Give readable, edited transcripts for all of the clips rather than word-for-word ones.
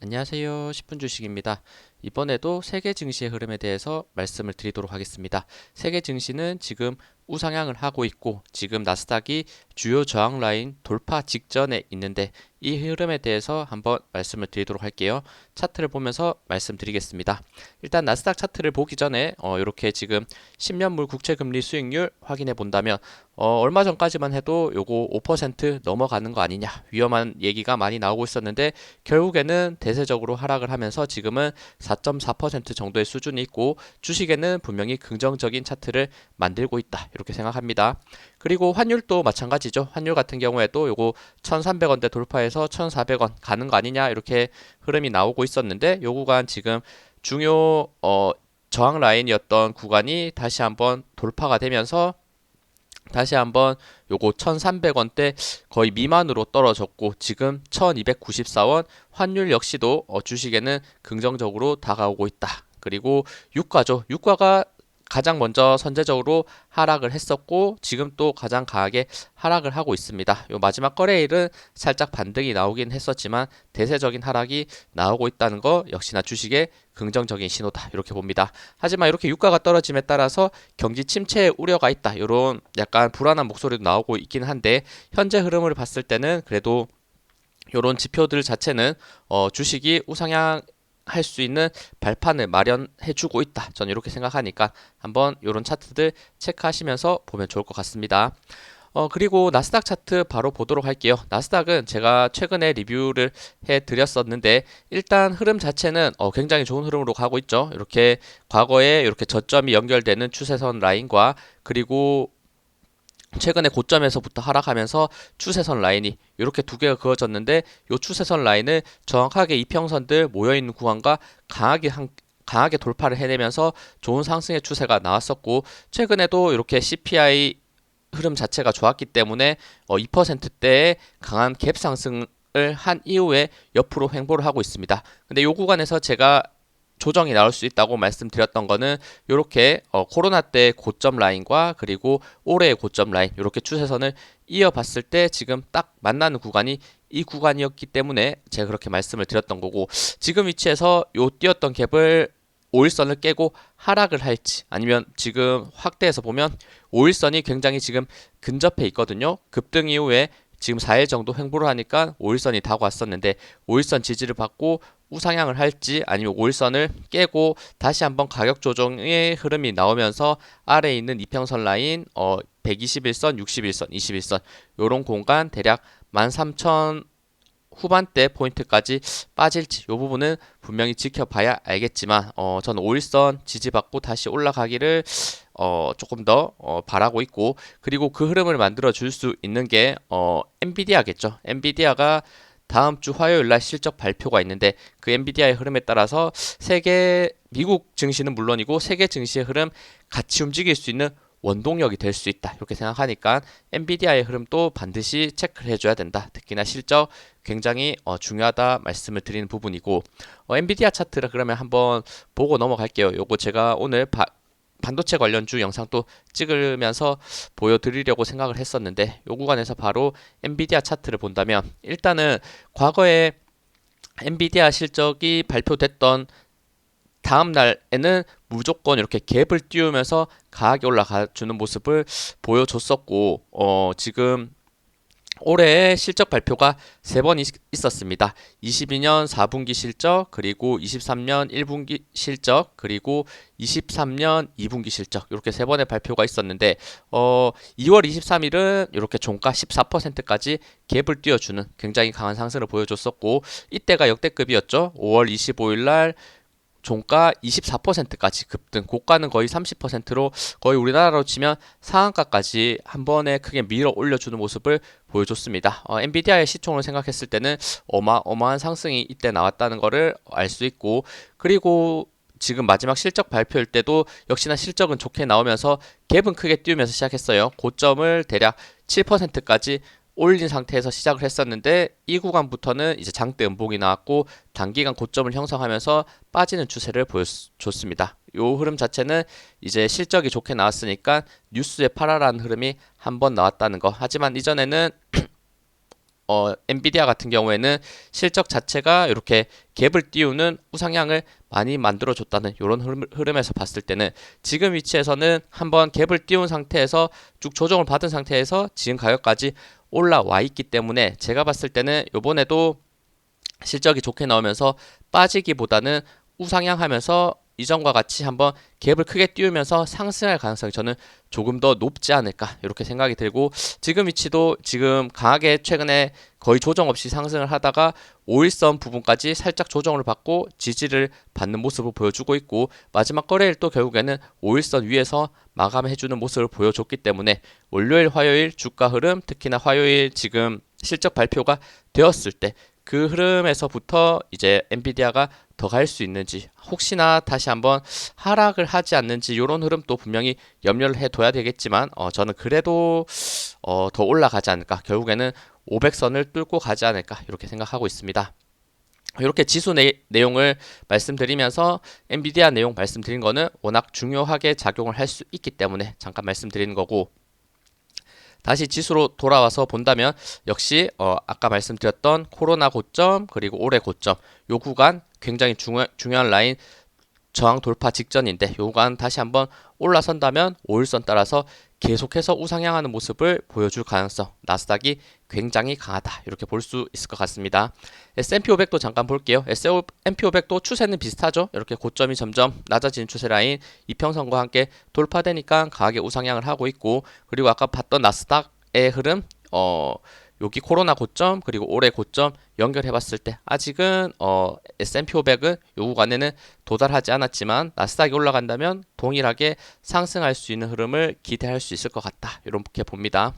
안녕하세요. 10분 주식입니다. 이번에도 세계 증시의 흐름에 대해서 말씀을 드리도록 하겠습니다. 세계 증시는 지금 우상향을 하고 있고 지금 나스닥이 주요 저항 라인 돌파 직전에 있는데 이 흐름에 대해서 한번 말씀을 드리도록 할게요. 차트를 보면서 말씀드리겠습니다. 일단 나스닥 차트를 보기 전에 이렇게 지금 10년물 국채 금리 수익률 확인해 본다면 얼마 전까지만 해도 요거 5% 넘어가는 거 아니냐 위험한 얘기가 많이 나오고 있었는데 결국에는 대세적으로 하락을 하면서 지금은 4.4% 정도의 수준이 있고 주식에는 분명히 긍정적인 차트를 만들고 있다 이렇게 생각합니다. 그리고 환율도 마찬가지죠. 환율 같은 경우에도 요거 1,300원대 돌파해서 1,400원 가는 거 아니냐 이렇게 흐름이 나오고 있었는데 요 구간 지금 중요 저항 라인이었던 구간이 다시 한번 돌파가 되면서 다시 한번 요거 1,300원대 거의 미만으로 떨어졌고 지금 1,294원 환율 역시도 주식에는 긍정적으로 다가오고 있다. 그리고 유가죠. 유가가 가장 먼저 선제적으로 하락을 했었고 지금 또 가장 강하게 하락을 하고 있습니다. 요 마지막 거래일은 살짝 반등이 나오긴 했었지만 대세적인 하락이 나오고 있다는 거 역시나 주식의 긍정적인 신호다 이렇게 봅니다. 하지만 이렇게 유가가 떨어짐에 따라서 경기 침체 우려가 있다 이런 약간 불안한 목소리도 나오고 있긴 한데 현재 흐름을 봤을 때는 그래도 이런 지표들 자체는 주식이 우상향 할 수 있는 발판을 마련해 주고 있다. 저는 이렇게 생각하니까 한번 이런 차트들 체크하시면서 보면 좋을 것 같습니다. 그리고 나스닥 차트 바로 보도록 할게요. 나스닥은 제가 최근에 리뷰를 해 드렸었는데 일단 흐름 자체는 굉장히 좋은 흐름으로 가고 있죠. 이렇게 과거에 이렇게 저점이 연결되는 추세선 라인과 그리고 최근에 고점에서부터 하락하면서 추세선 라인이 이렇게 두 개가 그어졌는데 이 추세선 라인을 정확하게 이평선들 모여있는 구간과 강하게 돌파를 해내면서 좋은 상승의 추세가 나왔었고 최근에도 이렇게 CPI 흐름 자체가 좋았기 때문에 2%대의 강한 갭 상승을 한 이후에 옆으로 횡보를 하고 있습니다. 근데 이 구간에서 제가 조정이 나올 수 있다고 말씀드렸던 거는 이렇게 코로나 때 고점 라인과 그리고 올해의 고점 라인 이렇게 추세선을 이어봤을 때 지금 딱 만나는 구간이 이 구간이었기 때문에 제가 그렇게 말씀을 드렸던 거고 지금 위치에서 요 뛰었던 갭을 5일선을 깨고 하락을 할지 아니면 지금 확대해서 보면 5일선이 굉장히 지금 근접해 있거든요. 급등 이후에 지금 4일 정도 횡보를 하니까 5일선이 다고 왔었는데 5일선 지지를 받고 우상향을 할지 아니면 5일선을 깨고 다시 한번 가격 조정의 흐름이 나오면서 아래에 있는 이평선 라인 121선, 61선, 21선 요런 공간 대략 13,000 후반대 포인트까지 빠질지 이 부분은 분명히 지켜봐야 알겠지만 저는 5일선 지지받고 다시 올라가기를 조금 더 바라고 있고 그리고 그 흐름을 만들어 줄 수 있는 게 엔비디아겠죠. 엔비디아가 다음 주 화요일 날 실적 발표가 있는데 그 엔비디아의 흐름에 따라서 세계 미국 증시는 물론이고 세계 증시의 흐름 같이 움직일 수 있는 원동력이 될 수 있다. 이렇게 생각하니까 엔비디아의 흐름도 반드시 체크를 해줘야 된다. 특히나 실적 굉장히 중요하다 말씀을 드리는 부분이고 엔비디아 차트를 그러면 한번 보고 넘어갈게요. 요거 제가 오늘 반도체 관련주 영상도 찍으면서 보여드리려고 생각을 했었는데 요 구간에서 바로 엔비디아 차트를 본다면 일단은 과거에 엔비디아 실적이 발표됐던 다음 날에는 무조건 이렇게 갭을 띄우면서 강하게 올라가 주는 모습을 보여줬었고 지금 올해 실적 발표가 세 번 있었습니다. 22년 4분기 실적, 그리고 23년 1분기 실적, 그리고 23년 2분기 실적 이렇게 세 번의 발표가 있었는데 2월 23일은 이렇게 종가 14%까지 갭을 띄워주는 굉장히 강한 상승을 보여줬었고 이때가 역대급이었죠. 5월 25일 날 종가 24%까지 급등, 고가는 거의 30%로 거의 우리나라로 치면 상한가까지 한 번에 크게 밀어 올려주는 모습을 보여줬습니다. 엔비디아의 시총을 생각했을 때는 어마어마한 상승이 이때 나왔다는 것을 알 수 있고 그리고 지금 마지막 실적 발표일 때도 역시나 실적은 좋게 나오면서 갭은 크게 띄우면서 시작했어요. 고점을 대략 7%까지 올린 상태에서 시작을 했었는데 이 구간부터는 이제 장대 음봉이 나왔고 단기간 고점을 형성하면서 빠지는 추세를 보여줬습니다. 요 흐름 자체는 이제 실적이 좋게 나왔으니까 뉴스에 팔아라는 흐름이 한번 나왔다는 거. 하지만 이전에는 엔비디아 같은 경우에는 실적 자체가 이렇게 갭을 띄우는 우상향을 많이 만들어줬다는 이런 흐름에서 봤을 때는 지금 위치에서는 한번 갭을 띄운 상태에서 쭉 조정을 받은 상태에서 지금 가격까지 올라와 있기 때문에 제가 봤을 때는 요번에도 실적이 좋게 나오면서 빠지기보다는 우상향하면서 이전과 같이 한번 갭을 크게 띄우면서 상승할 가능성이 저는 조금 더 높지 않을까 이렇게 생각이 들고 지금 위치도 지금 강하게 최근에 거의 조정 없이 상승을 하다가 5일선 부분까지 살짝 조정을 받고 지지를 받는 모습을 보여주고 있고 마지막 거래일 또 결국에는 5일선 위에서 마감해주는 모습을 보여줬기 때문에 월요일 화요일 주가 흐름 특히나 화요일 지금 실적 발표가 되었을 때 그 흐름에서부터 이제 엔비디아가 더 갈 수 있는지 혹시나 다시 한번 하락을 하지 않는지 이런 흐름도 분명히 염려를 해둬야 되겠지만 저는 그래도 더 올라가지 않을까 결국에는 500선을 뚫고 가지 않을까 이렇게 생각하고 있습니다. 이렇게 지수 내용을 말씀드리면서 엔비디아 내용 말씀드린 거는 워낙 중요하게 작용을 할 수 있기 때문에 잠깐 말씀드리는 거고 다시 지수로 돌아와서 본다면 역시 아까 말씀드렸던 코로나 고점 그리고 올해 고점 요 구간 굉장히 중요한 라인 저항 돌파 직전인데 요 구간 다시 한번 올라선다면 5일선 따라서 계속해서 우상향하는 모습을 보여줄 가능성 나스닥이 굉장히 강하다 이렇게 볼 수 있을 것 같습니다. S&P 500도 잠깐 볼게요. S&P 500도 추세는 비슷하죠. 이렇게 고점이 점점 낮아지는 추세 라인 이평선과 함께 돌파되니까 강하게 우상향을 하고 있고 그리고 아까 봤던 나스닥의 흐름 여기 코로나 고점 그리고 올해 고점 연결해 봤을 때 아직은 S&P 500은 요 구간에는 도달하지 않았지만 나스닥이 올라간다면 동일하게 상승할 수 있는 흐름을 기대할 수 있을 것 같다 이렇게 봅니다.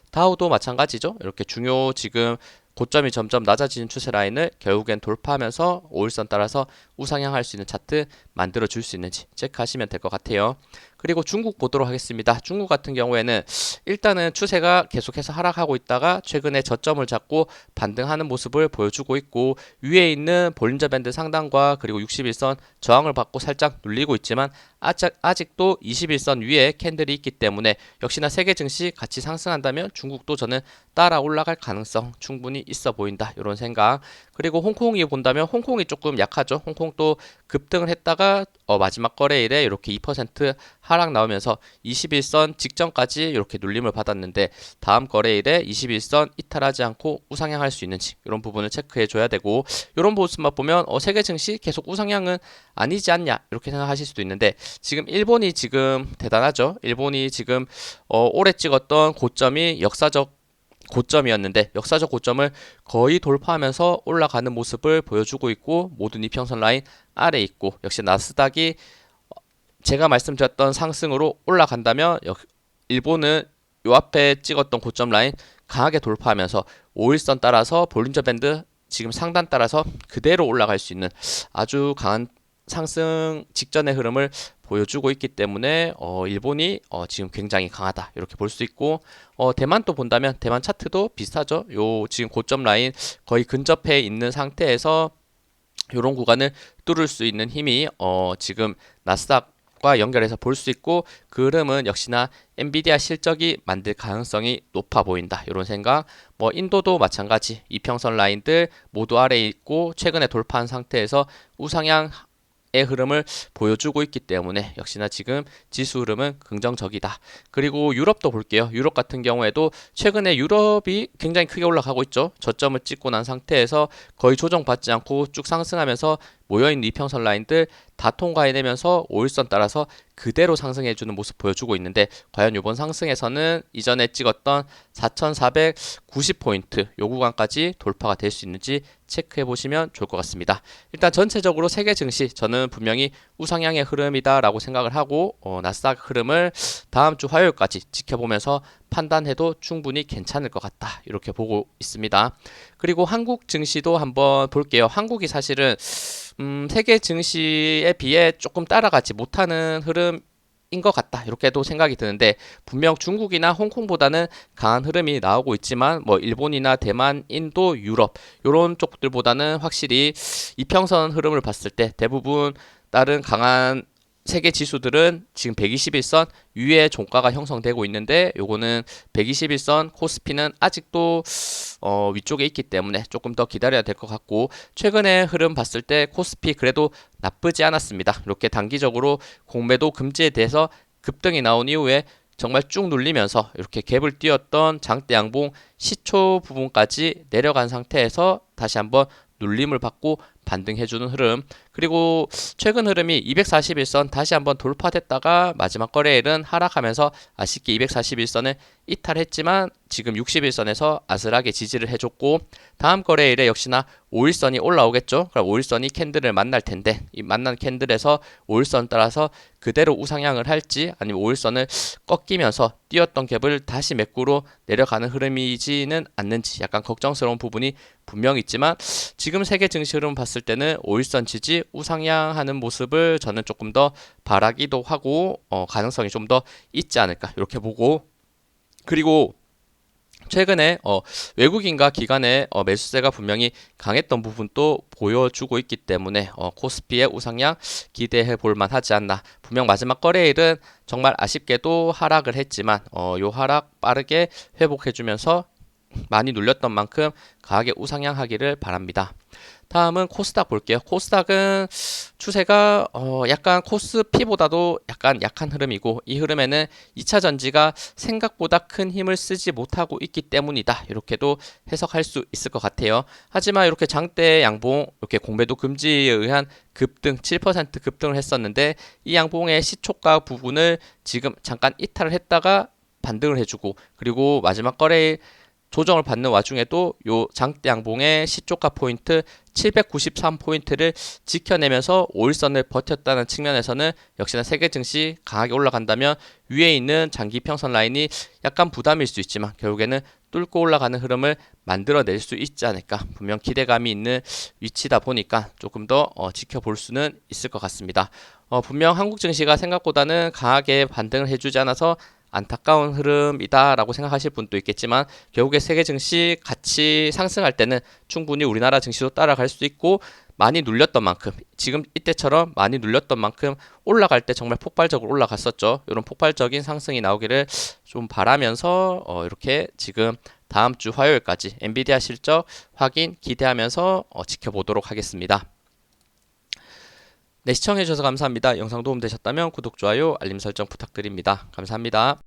다우도 마찬가지죠. 이렇게 중요 지금 고점이 점점 낮아지는 추세 라인을 결국엔 돌파하면서 5일선 따라서 우상향할 수 있는 차트 만들어 줄 수 있는지 체크하시면 될 것 같아요. 그리고 중국 보도록 하겠습니다. 중국 같은 경우에는 일단은 추세가 계속해서 하락하고 있다가 최근에 저점을 잡고 반등하는 모습을 보여주고 있고 위에 있는 볼린저 밴드 상단과 그리고 61선 저항을 받고 살짝 눌리고 있지만 아직도 21선 위에 캔들이 있기 때문에 역시나 세계 증시 같이 상승한다면 중국도 저는 따라 올라갈 가능성 충분히 있어 보인다 이런 생각. 그리고 홍콩이 본다면 홍콩이 조금 약하죠. 홍콩도 급등을 했다가 마지막 거래일에 이렇게 2% 하락 나오면서 21선 직전까지 이렇게 눌림을 받았는데 다음 거래일에 21선 이탈하지 않고 우상향할 수 있는지 이런 부분을 체크해 줘야 되고 이런 모습만 보면 세계 증시 계속 우상향은 아니지 않냐 이렇게 생각하실 수도 있는데 지금 일본이 지금 대단하죠. 일본이 지금 올해 찍었던 고점이 역사적 고점이었는데 역사적 고점을 거의 돌파하면서 올라가는 모습을 보여주고 있고 모든 이평선 라인 아래 있고 역시 나스닥이 제가 말씀드렸던 상승으로 올라간다면 일본은 요 앞에 찍었던 고점 라인 강하게 돌파하면서 5일선 따라서 볼린저 밴드 지금 상단 따라서 그대로 올라갈 수 있는 아주 강한 상승 직전의 흐름을 보여주고 있기 때문에 일본이 지금 굉장히 강하다 이렇게 볼 수 있고 대만도 본다면 대만 차트도 비슷하죠. 요 지금 고점 라인 거의 근접해 있는 상태에서 이런 구간을 뚫을 수 있는 힘이 지금 나스닥과 연결해서 볼 수 있고 그 흐름은 역시나 엔비디아 실적이 만들 가능성이 높아 보인다 이런 생각. 뭐 인도도 마찬가지 이평선 라인들 모두 아래에 있고 최근에 돌파한 상태에서 우상향 의 흐름을 보여주고 있기 때문에 역시나 지금 지수 흐름은 긍정적이다. 그리고 유럽도 볼게요. 유럽 같은 경우에도 최근에 유럽이 굉장히 크게 올라가고 있죠. 저점을 찍고 난 상태에서 거의 조정받지 않고 쭉 상승하면서 모여있는 이평선 라인들 다 통과해내면서 5일선 따라서 그대로 상승해주는 모습 보여주고 있는데 과연 이번 상승에서는 이전에 찍었던 4,490포인트 요 구간까지 돌파가 될 수 있는지 체크해 보시면 좋을 것 같습니다. 일단 전체적으로 세계 증시 저는 분명히 우상향의 흐름이다 라고 생각을 하고 나스닥 흐름을 다음 주 화요일까지 지켜보면서 판단해도 충분히 괜찮을 것 같다 이렇게 보고 있습니다. 그리고 한국 증시도 한번 볼게요. 한국이 사실은 세계 증시에 비해 조금 따라가지 못하는 흐름인 것 같다 이렇게도 생각이 드는데 분명 중국이나 홍콩보다는 강한 흐름이 나오고 있지만 뭐 일본이나 대만, 인도, 유럽 이런 쪽들보다는 확실히 이평선 흐름을 봤을 때 대부분 다른 강한 세계 지수들은 지금 121선 위에 종가가 형성되고 있는데 요거는 121선 코스피는 아직도 위쪽에 있기 때문에 조금 더 기다려야 될 것 같고 최근에 흐름 봤을 때 코스피 그래도 나쁘지 않았습니다. 이렇게 단기적으로 공매도 금지에 대해서 급등이 나온 이후에 정말 쭉 눌리면서 이렇게 갭을 띄웠던 장대 양봉 시초 부분까지 내려간 상태에서 다시 한번 눌림을 받고 반등해주는 흐름. 그리고 최근 흐름이 241선 다시 한번 돌파됐다가 마지막 거래일은 하락하면서 아쉽게 241선을 이탈했지만 지금 61선에서 아슬하게 지지를 해줬고 다음 거래일에 역시나 5일선이 올라오겠죠. 그럼 5일선이 캔들을 만날 텐데 이 만난 캔들에서 5일선 따라서 그대로 우상향을 할지 아니면 5일선을 꺾이면서 뛰었던 갭을 다시 매꾸로 내려가는 흐름이지는 않는지 약간 걱정스러운 부분이 분명 있지만 지금 세계 증시 흐름 봤을 때는 5일선 지지 우상향하는 모습을 저는 조금 더 바라기도 하고 가능성이 좀 더 있지 않을까 이렇게 보고 그리고 최근에 외국인과 기관의 매수세가 분명히 강했던 부분도 보여주고 있기 때문에 코스피의 우상향 기대해 볼 만하지 않나. 분명 마지막 거래일은 정말 아쉽게도 하락을 했지만 요 하락 빠르게 회복해주면서 많이 눌렸던 만큼 강하게 우상향하기를 바랍니다. 다음은 코스닥 볼게요. 코스닥은 추세가 약간 코스피보다도 약간 약한 흐름이고 이 흐름에는 2차 전지가 생각보다 큰 힘을 쓰지 못하고 있기 때문이다. 이렇게도 해석할 수 있을 것 같아요. 하지만 이렇게 장대 양봉 이렇게 공매도 금지에 의한 급등 7% 급등을 했었는데 이 양봉의 시초가 부분을 지금 잠깐 이탈을 했다가 반등을 해주고 그리고 마지막 거래일 조정을 받는 와중에도 요 장대 양봉의 시초가 포인트 793포인트를 지켜내면서 5일선을 버텼다는 측면에서는 역시나 세계 증시 강하게 올라간다면 위에 있는 장기 평선 라인이 약간 부담일 수 있지만 결국에는 뚫고 올라가는 흐름을 만들어낼 수 있지 않을까 분명 기대감이 있는 위치다 보니까 조금 더 지켜볼 수는 있을 것 같습니다. 분명 한국 증시가 생각보다는 강하게 반등을 해주지 않아서 안타까운 흐름이다라고 생각하실 분도 있겠지만 결국에 세계 증시 같이 상승할 때는 충분히 우리나라 증시도 따라갈 수 있고 많이 눌렸던 만큼 지금 이때처럼 많이 눌렸던 만큼 올라갈 때 정말 폭발적으로 올라갔었죠. 이런 폭발적인 상승이 나오기를 좀 바라면서 이렇게 지금 다음 주 화요일까지 엔비디아 실적 확인 기대하면서 지켜보도록 하겠습니다. 네, 시청해주셔서 감사합니다. 영상 도움 되셨다면 구독, 좋아요, 알림 설정 부탁드립니다. 감사합니다.